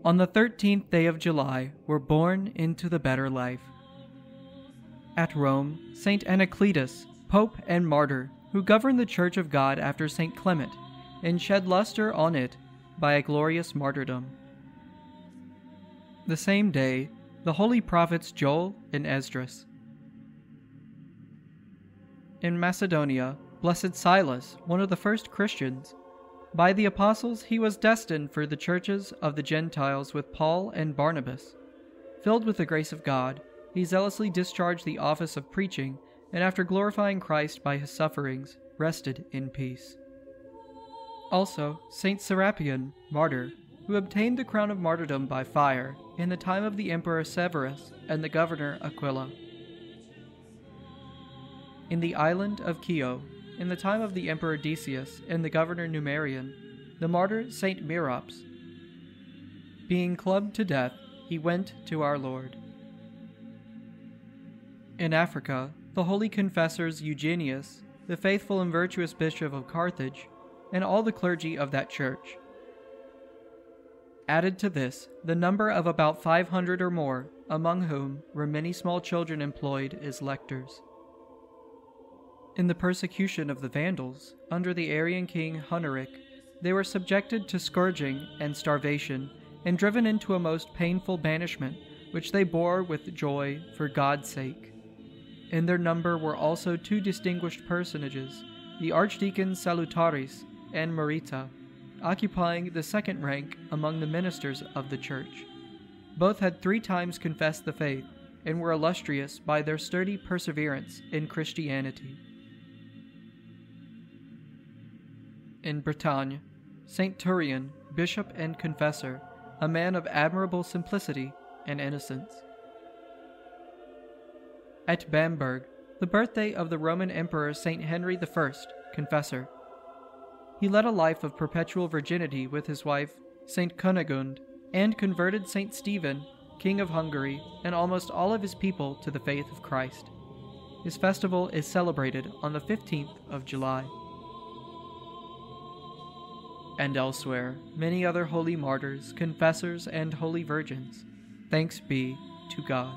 on the 13th day of July, were born into the better life. At Rome, Saint Anacletus, Pope and Martyr, who governed the Church of God after Saint Clement, and shed luster on it by a glorious martyrdom. The same day, the holy prophets Joel and Esdras. In Macedonia, blessed Silas, one of the first Christians, by the apostles he was destined for the churches of the Gentiles with Paul and Barnabas. Filled with the grace of God, he zealously discharged the office of preaching, and after glorifying Christ by his sufferings, rested in peace. Also, Saint Serapion, martyr, who obtained the crown of martyrdom by fire in the time of the Emperor Severus and the governor Aquila. In the island of Chio, in the time of the Emperor Decius and the governor Numerian, the martyr Saint Merops. Being clubbed to death, he went to our Lord. In Africa, the holy confessors Eugenius, the faithful and virtuous bishop of Carthage, and all the clergy of that church. Added to this, the number of about 500 or more, among whom were many small children employed as lectors. In the persecution of the Vandals, under the Arian king Huneric, they were subjected to scourging and starvation, and driven into a most painful banishment, which they bore with joy for God's sake. In their number were also two distinguished personages, the Archdeacon Salutaris and Marita, occupying the second rank among the ministers of the church. Both had 3 times confessed the faith, and were illustrious by their sturdy perseverance in Christianity. In Bretagne, Saint Turian, bishop and confessor, a man of admirable simplicity and innocence. At Bamberg, the birthday of the Roman Emperor Saint Henry I, confessor. He led a life of perpetual virginity with his wife, Saint Cunegund, and converted Saint Stephen, King of Hungary, and almost all of his people to the faith of Christ. His festival is celebrated on the 15th of July. And elsewhere, many other holy martyrs, confessors, and holy virgins. Thanks be to God.